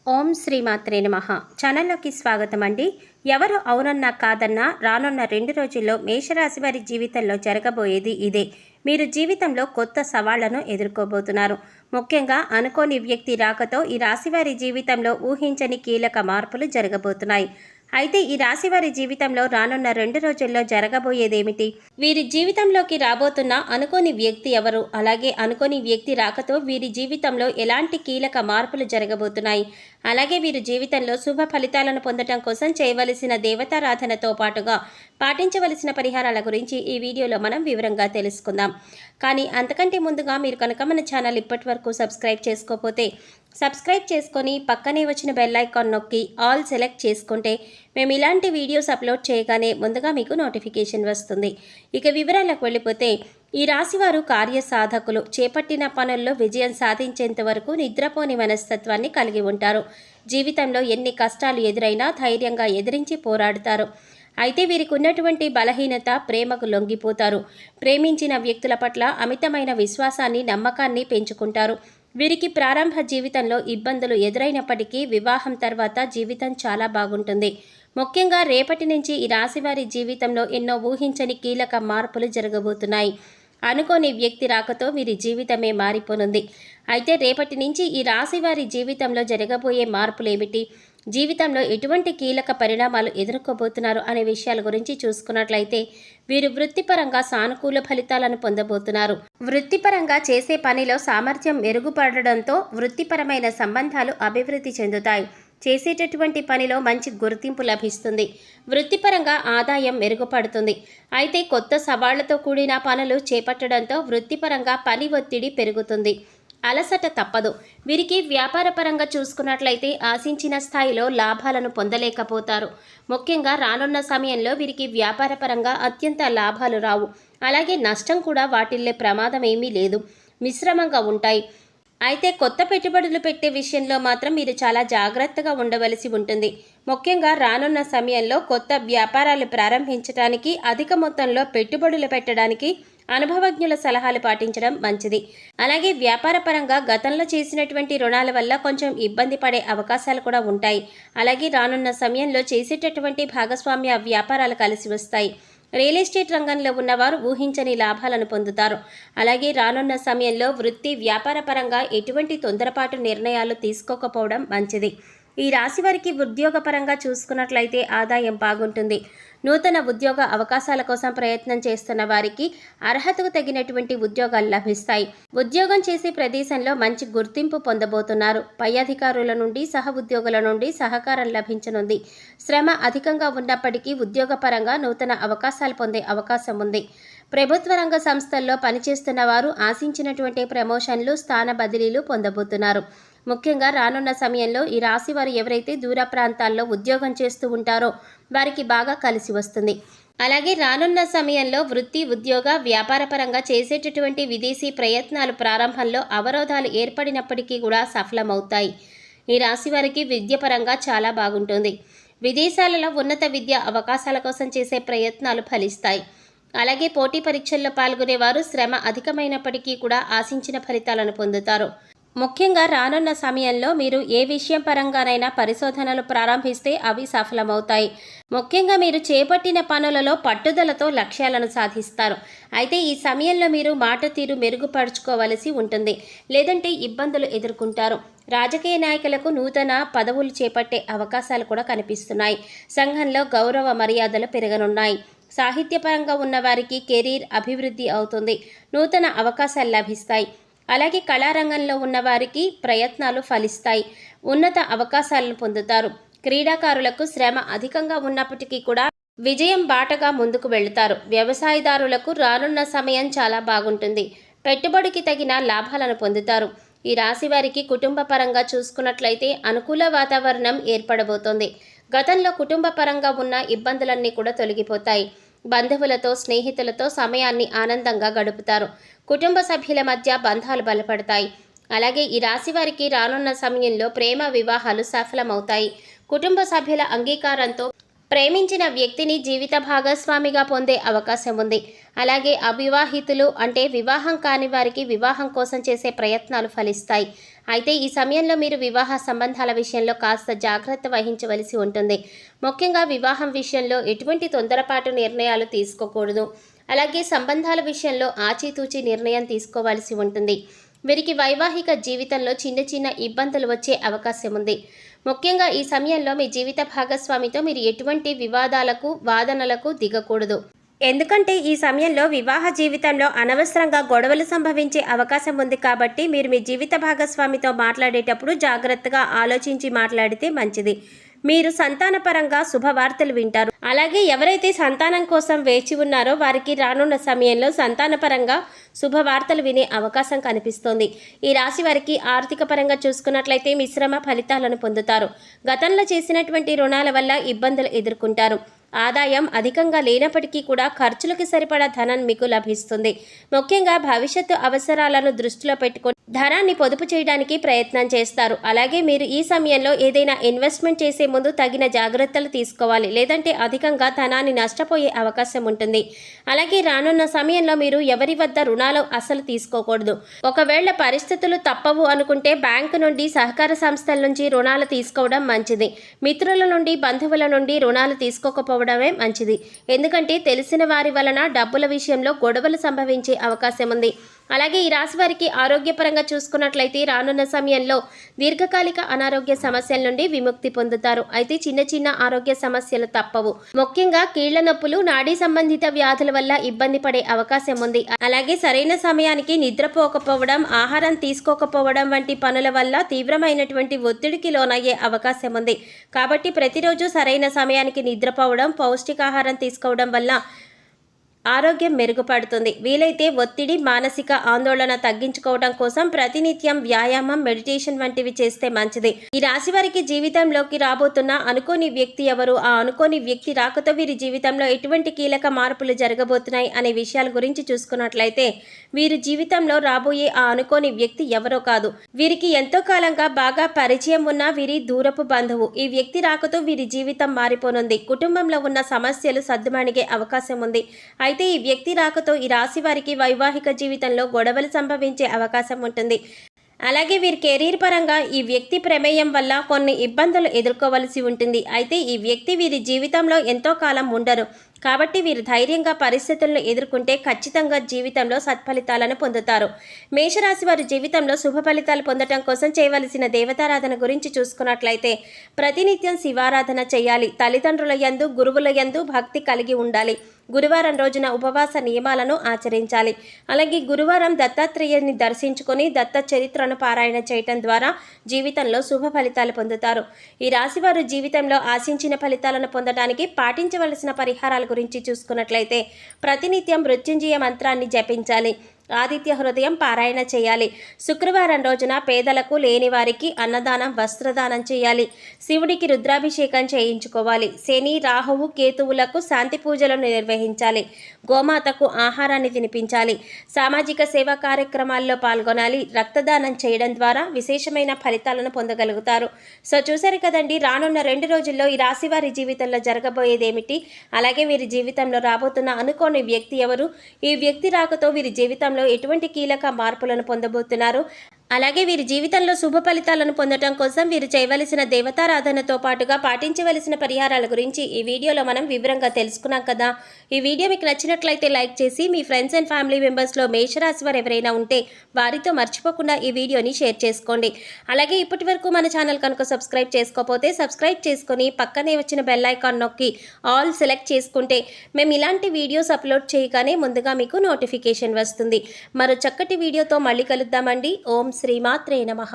ఓం శ్రీ మాత్రే నమః. ఛానల్లోకి స్వాగతం అండి. ఎవరు అవునన్నా కాదన్నా రానున్న 2 రోజుల్లో మేషరాశి వారి జీవితంలో జరగబోయేది ఇదే. మీరు జీవితంలో కొత్త సవాళ్లను ఎదుర్కోబోతున్నారు. ముఖ్యంగా అనుకోని వ్యక్తి రాకతో ఈ రాశివారి జీవితంలో ఊహించని కీలక మార్పులు జరగబోతున్నాయి. అయితే ఈ రాశి వారి జీవితంలో రానున్న 2 రోజుల్లో జరగబోయేదేమిటి? వీరి జీవితంలోకి రాబోతున్న అనుకోని వ్యక్తి ఎవరు? అలాగే అనుకోని వ్యక్తి రాకతో వీరి జీవితంలో ఎలాంటి కీలక మార్పులు జరగబోతున్నాయి? అలాగే వీరి జీవితంలో శుభ ఫలితాలను పొందడం కోసం చేయవలసిన దేవతారాధనతో పాటుగా పాటించవలసిన పరిహారాల గురించి ఈ వీడియోలో మనం వివరంగా తెలుసుకుందాం. కానీ అంతకంటే ముందుగా మీరు కనుక మన ఛానల్ ఇప్పటి వరకు సబ్స్క్రైబ్ చేసుకోకపోతే సబ్స్క్రైబ్ చేసుకొని పక్కనే వచ్చిన బెల్ ఐకాన్ నొక్కి ఆల్ సెలెక్ట్ చేసుకుంటే మేము ఇలాంటి వీడియోస్ అప్లోడ్ చేయగానే ముందుగా మీకు నోటిఫికేషన్ వస్తుంది. ఇక వివరాలకు వెళ్ళిపోతే ఈ రాశివారు కార్యసాధకులు. చేపట్టిన పనుల్లో విజయం సాధించేంత వరకు నిద్రపోని మనస్తత్వాన్ని కలిగి ఉంటారు. జీవితంలో ఎన్ని కష్టాలు ఎదురైనా ధైర్యంగా ఎదిరించి పోరాడుతారు. అయితే వీరికి ఉన్నటువంటి బలహీనత ప్రేమకు లొంగిపోతారు. ప్రేమించిన వ్యక్తుల పట్ల అమితమైన విశ్వాసాన్ని నమ్మకాన్ని పెంచుకుంటారు. వీరికి ప్రారంభ జీవితంలో ఇబ్బందులు ఎదురైనప్పటికీ వివాహం తర్వాత జీవితం చాలా బాగుంటుంది. ముఖ్యంగా రేపటి నుంచి ఈ రాశివారి జీవితంలో ఎన్నో ఊహించని కీలక మార్పులు జరగబోతున్నాయి. అనుకోని వ్యక్తి రాకతో వీరి జీవితమే మారిపోనుంది. అయితే రేపటి నుంచి ఈ రాశివారి జీవితంలో జరగబోయే మార్పులేమిటి, జీవితంలో ఎటువంటి కీలక పరిణామాలు ఎదుర్కోబోతున్నారు అనే విషయాల గురించి చూసుకున్నట్లయితే వీరు వృత్తిపరంగా సానుకూల ఫలితాలను పొందబోతున్నారు. వృత్తిపరంగా చేసే పనిలో సామర్థ్యం మెరుగుపడడంతో వృత్తిపరమైన సంబంధాలు అభివృద్ధి చెందుతాయి. చేసేటటువంటి పనిలో మంచి గుర్తింపు లభిస్తుంది. వృత్తిపరంగా ఆదాయం మెరుగుపడుతుంది. అయితే కొత్త సవాళ్లతో కూడిన పనులు చేపట్టడంతో వృత్తిపరంగా పని ఒత్తిడి పెరుగుతుంది. అలసట తప్పదు. వీరికి వ్యాపారపరంగా చూసుకున్నట్లయితే ఆశించిన స్థాయిలో లాభాలను పొందలేకపోతారు. ముఖ్యంగా రానున్న సమయంలో వీరికి వ్యాపారపరంగా అత్యంత లాభాలు రావు. అలాగే నష్టం కూడా వాటిల్లే ప్రమాదం ఏమీ లేదు. మిశ్రమంగా ఉంటాయి. అయితే కొత్త పెట్టుబడులు పెట్టే విషయంలో మాత్రం మీరు చాలా జాగ్రత్తగా ఉండవలసి ఉంటుంది. ముఖ్యంగా రానున్న సమయంలో కొత్త వ్యాపారాలు ప్రారంభించడానికి, అధిక మొత్తంలో పెట్టుబడులు పెట్టడానికి అనుభవజ్ఞుల సలహాలు పాటించడం మంచిది. అలాగే వ్యాపారపరంగా గతంలో చేసినటువంటి రుణాల వల్ల కొంచెం ఇబ్బంది పడే అవకాశాలు కూడా ఉంటాయి. అలాగే రానున్న సమయంలో చేసేటటువంటి భాగస్వామ్య వ్యాపారాలు కలిసి వస్తాయి. రియల్ ఎస్టేట్ రంగంలో ఉన్నవారు ఊహించని లాభాలను పొందుతారు. అలాగే రానున్న సమయంలో వృత్తి వ్యాపార పరంగా ఎటువంటి తొందరపాటు నిర్ణయాలు తీసుకోకపోవడం మంచిది. ఈ రాశి వారికి ఉద్యోగపరంగా చూసుకున్నట్లయితే ఆదాయం బాగుంటుంది. నూతన ఉద్యోగ అవకాశాల కోసం ప్రయత్నం చేస్తున్న వారికి అర్హతకు తగినటువంటి ఉద్యోగాలు లభిస్తాయి. ఉద్యోగం చేసే ప్రదేశంలో మంచి గుర్తింపు పొందబోతున్నారు. పై అధికారుల నుండి, సహ ఉద్యోగుల నుండి సహకారం లభించనుంది. శ్రమ అధికంగా ఉన్నప్పటికీ ఉద్యోగపరంగా నూతన అవకాశాలు పొందే అవకాశం ఉంది. ప్రభుత్వ రంగ సంస్థల్లో పనిచేస్తున్న వారు ఆశించినటువంటి ప్రమోషన్లు, స్థాన బదిలీలు పొందబోతున్నారు. ముఖ్యంగా రానున్న సమయంలో ఈ రాశి వారు ఎవరైతే దూర ప్రాంతాల్లో ఉద్యోగం చేస్తూ ఉంటారో వారికి బాగా కలిసి వస్తుంది. అలాగే రానున్న సమయంలో వృత్తి, ఉద్యోగ, వ్యాపారపరంగా చేసేటటువంటి విదేశీ ప్రయత్నాలు ప్రారంభంలో అవరోధాలు ఏర్పడినప్పటికీ కూడా సఫలమవుతాయి. ఈ రాశి వారికి విద్యపరంగా చాలా బాగుంటుంది. విదేశాలలో ఉన్నత విద్య అవకాశాల కోసం చేసే ప్రయత్నాలు ఫలిస్తాయి. అలాగే పోటీ పరీక్షల్లో పాల్గొనేవారు శ్రమ అధికమైనప్పటికీ కూడా ఆశించిన ఫలితాలను పొందుతారు. ముఖ్యంగా రానున్న సమయంలో మీరు ఏ విషయం పరంగానైనా పరిశోధనలు ప్రారంభిస్తే అవి సఫలమవుతాయి. ముఖ్యంగా మీరు చేపట్టిన పనులలో పట్టుదలతో లక్ష్యాలను సాధిస్తారు. అయితే ఈ సమయంలో మీరు మాట తీరు మెరుగుపరుచుకోవలసి ఉంటుంది. లేదంటే ఇబ్బందులు ఎదుర్కొంటారు. రాజకీయ నాయకులకు నూతన పదవులు చేపట్టే అవకాశాలు కూడా కనిపిస్తున్నాయి. సంఘంలో గౌరవ మర్యాదలు పెరగనున్నాయి. సాహిత్యపరంగా ఉన్నవారికి కెరీర్ అభివృద్ధి అవుతుంది. నూతన అవకాశాలు లభిస్తాయి. అలాగే కళారంగంలో ఉన్నవారికి ప్రయత్నాలు ఫలిస్తాయి. ఉన్నత అవకాశాలను పొందుతారు. క్రీడాకారులకు శ్రమ అధికంగా ఉన్నప్పటికీ కూడా విజయం బాటగా ముందుకు వెళుతారు. వ్యవసాయదారులకు రానున్న సమయం చాలా బాగుంటుంది. పెట్టుబడికి తగిన లాభాలను పొందుతారు. ఈ రాశి వారికి కుటుంబ పరంగా చూసుకున్నట్లయితే అనుకూల వాతావరణం ఏర్పడబోతోంది. గతంలో కుటుంబ పరంగా ఉన్న ఇబ్బందులన్నీ కూడా తొలగిపోతాయి. బంధువులతో, స్నేహితులతో సమయాన్ని ఆనందంగా గడుపుతారు. కుటుంబ సభ్యుల మధ్య బంధాలు బలపడతాయి. అలాగే ఈ రాశి వారికి రానున్న సమయంలో ప్రేమ వివాహాలు సఫలమవుతాయి. కుటుంబ సభ్యుల అంగీకారంతో ప్రేమించిన వ్యక్తిని జీవిత భాగస్వామిగా పొందే అవకాశం ఉంది. అలాగే అవివాహితులు అంటే వివాహం కాని వారికి వివాహం కోసం చేసే ప్రయత్నాలు ఫలిస్తాయి. అయితే ఈ సమయంలో మీరు వివాహ సంబంధాల విషయంలో కాస్త జాగ్రత్త వహించవలసి ఉంటుంది. ముఖ్యంగా వివాహం విషయంలో ఎటువంటి తొందరపాటు నిర్ణయాలు తీసుకోకూడదు. అలాగే సంబంధాల విషయంలో ఆచితూచి నిర్ణయం తీసుకోవాల్సి ఉంటుంది. వీరికి వైవాహిక జీవితంలో చిన్న చిన్న ఇబ్బందులు వచ్చే అవకాశం ఉంది. ముఖ్యంగా ఈ సమయంలో మీ జీవిత భాగస్వామితో మీరు ఎటువంటి వివాదాలకు వాదనలకు దిగకూడదు. ఎందుకంటే ఈ సమయంలో వివాహ జీవితంలో అనవసరంగా గొడవలు సంభవించే అవకాశం ఉంది. కాబట్టి మీరు మీ జీవిత భాగస్వామితో మాట్లాడేటప్పుడు జాగ్రత్తగా ఆలోచించి మాట్లాడితే మంచిది. మీరు సంతానపరంగా శుభవార్తలు వింటారు. అలాగే ఎవరైతే సంతానం కోసం వేచి ఉన్నారో వారికి రానున్న సమయంలో సంతానపరంగా శుభవార్తలు వినే అవకాశం కనిపిస్తోంది. ఈ రాశి వారికి ఆర్థిక పరంగా చూసుకున్నట్లయితే మిశ్రమ ఫలితాలను పొందుతారు. గతంలో చేసినటువంటి రుణాల వల్ల ఇబ్బందులు ఎదుర్కొంటారు. ఆదాయం అధికంగా లేనప్పటికీ కూడా ఖర్చులకు సరిపడా ధనం మీకు లభిస్తుంది. ముఖ్యంగా భవిష్యత్తు అవసరాలను దృష్టిలో పెట్టుకొని ధనాన్ని పొదుపు చేయడానికి ప్రయత్నం చేస్తారు. అలాగే మీరు ఈ సమయంలో ఏదైనా ఇన్వెస్ట్మెంట్ చేసే ముందు తగిన జాగ్రత్తలు తీసుకోవాలి. లేదంటే అధికంగా ధనాన్ని నష్టపోయే అవకాశం ఉంటుంది. అలాగే రానున్న సమయంలో మీరు ఎవరి వద్ద రుణాలు అసలు తీసుకోకూడదు. ఒకవేళ పరిస్థితులు తప్పవు అనుకుంటే బ్యాంకు నుండి, సహకార సంస్థల నుంచి రుణాలు తీసుకోవడం మంచిది. మిత్రుల నుండి, బంధువుల నుండి రుణాలు తీసుకోకపోవడమే మంచిది. ఎందుకంటే తెలిసిన వారి వలన డబ్బుల విషయంలో గొడవలు సంభవించే అవకాశం ఉంది. అలాగే ఈ రాశి వారికి ఆరోగ్యపరంగా చూసుకున్నట్లయితే రానున్న సమయంలో దీర్ఘకాలిక అనారోగ్య సమస్యల నుండి విముక్తి పొందుతారు. అయితే చిన్న చిన్న ఆరోగ్య సమస్యలు తప్పవు. ముఖ్యంగా కీళ్ల నొప్పులు, నాడీ సంబంధిత వ్యాధుల వల్ల ఇబ్బంది పడే అవకాశం ఉంది. అలాగే సరైన సమయానికి నిద్రపోకపోవడం, ఆహారం తీసుకోకపోవడం వంటి పనుల వల్ల తీవ్రమైనటువంటి ఒత్తిడికి లోనయ్యే అవకాశం ఉంది. కాబట్టి ప్రతిరోజు సరైన సమయానికి నిద్రపోవడం, పౌష్టికాహారం తీసుకోవడం వల్ల ఆరోగ్యం మెరుగుపడుతుంది. వీలైతే ఒత్తిడి, మానసిక ఆందోళన తగ్గించుకోవడం కోసం ప్రతినిత్యం వ్యాయామం, మెడిటేషన్ వంటివి చేస్తే మంచిది. ఈ రాశి వారికి జీవితంలోకి రాబోతున్న అనుకోని వ్యక్తి ఎవరు, ఆ అనుకోని వ్యక్తి రాకతో వీరి జీవితంలో ఎటువంటి కీలక మార్పులు జరగబోతున్నాయి అనే విషయాల గురించి చూసుకున్నట్లయితే వీరి జీవితంలో రాబోయే ఆ అనుకోని వ్యక్తి ఎవరో కాదు, వీరికి ఎంతో కాలంగా బాగా పరిచయం ఉన్న వీరి దూరపు బంధువు. ఈ వ్యక్తి రాకతో వీరి జీవితం మారిపోనుంది. కుటుంబంలో ఉన్న సమస్యలు సద్దుమణిగే అవకాశం ఉంది. అయితే ఈ వ్యక్తి రాకతో ఈ రాశి వారికి వైవాహిక జీవితంలో గొడవలు సంభవించే అవకాశం ఉంటుంది. అలాగే వీరి కెరీర్ పరంగా ఈ వ్యక్తి ప్రమేయం వల్ల కొన్ని ఇబ్బందులు ఎదుర్కోవలసి ఉంటుంది. అయితే ఈ వ్యక్తి వీరి జీవితంలో ఎంతో కాలం ఉండరు. కాబట్టి వీరు ధైర్యంగా పరిస్థితులను ఎదుర్కొంటే ఖచ్చితంగా జీవితంలో సత్ఫలితాలను పొందుతారు. మేషరాశి వారి జీవితంలో శుభ ఫలితాలు పొందడం కోసం చేయవలసిన దేవతారాధన గురించి చూసుకున్నట్లయితే ప్రతినిత్యం శివారాధన చేయాలి. తల్లిదండ్రుల యందు, గురువుల యందు భక్తి కలిగి ఉండాలి. గురువారం రోజున ఉపవాస నియమాలను ఆచరించాలి. అలాగే గురువారం దత్తాత్రేయుని దర్శించుకొని దత్త చరిత్రను పారాయణ చేయటం ద్వారా జీవితంలో శుభ ఫలితాలు పొందుతారు. ఈ రాశివారు జీవితంలో ఆశించిన ఫలితాలను పొందడానికి పాటించవలసిన పరిహారాల గురించి చూసుకున్నట్లయితే ప్రతినిత్యం మృత్యుంజయ మంత్రాన్ని జపించాలి. ఆదిత్య హృదయం పారాయణ చేయాలి. శుక్రవారం రోజున పేదలకు, లేని వారికి అన్నదానం, వస్త్రదానం చేయాలి. శివుడికి రుద్రాభిషేకం చేయించుకోవాలి. శని, రాహువు, కేతువులకు శాంతి పూజలను నిర్వహించాలి. గోమాతకు ఆహారాన్ని తినిపించాలి. సామాజిక సేవా కార్యక్రమాల్లో పాల్గొనాలి. రక్తదానం చేయడం ద్వారా విశేషమైన ఫలితాలను పొందగలుగుతారు. సో చూసారు కదండి, రానున్న 2 రోజుల్లో ఈ రాశి వారి జీవితంలో జరగబోయేది ఏమిటి, అలాగే వీరి జీవితంలో రాబోతున్న అనుకోని వ్యక్తి ఎవరు, ఈ వ్యక్తి రాకతో వీరి జీవితంలో ఎటువంటి కీలక మార్పులను పొందబోతున్నారు, అలాగే వీరి జీవితంలో శుభ ఫలితాలను పొందడం కోసం వీరు చేయవలసిన దేవతారాధనతో పాటుగా పాటించవలసిన పరిహారాల గురించి ఈ వీడియోలో మనం వివరంగా తెలుసుకున్నాం కదా. ఈ వీడియో మీకు నచ్చినట్లయితే లైక్ చేసి మీ ఫ్రెండ్స్ అండ్ ఫ్యామిలీ మెంబర్స్లో మేషరాశి వారు ఎవరైనా ఉంటే వారితో మర్చిపోకుండా ఈ వీడియోని షేర్ చేసుకోండి. అలాగే ఇప్పటి వరకు మన ఛానల్ కనుక సబ్స్క్రైబ్ చేసుకోకపోతే సబ్స్క్రైబ్ చేసుకొని పక్కనే వచ్చిన బెల్ ఐకాన్ నొక్కి ఆల్ సెలెక్ట్ చేసుకుంటే మేము ఇలాంటి వీడియోస్ అప్లోడ్ చేయగానే ముందుగా మీకు నోటిఫికేషన్ వస్తుంది. మరో చక్కటి వీడియోతో మళ్ళీ కలుద్దామండి. ఓం శ్రీమాత్రే నమః.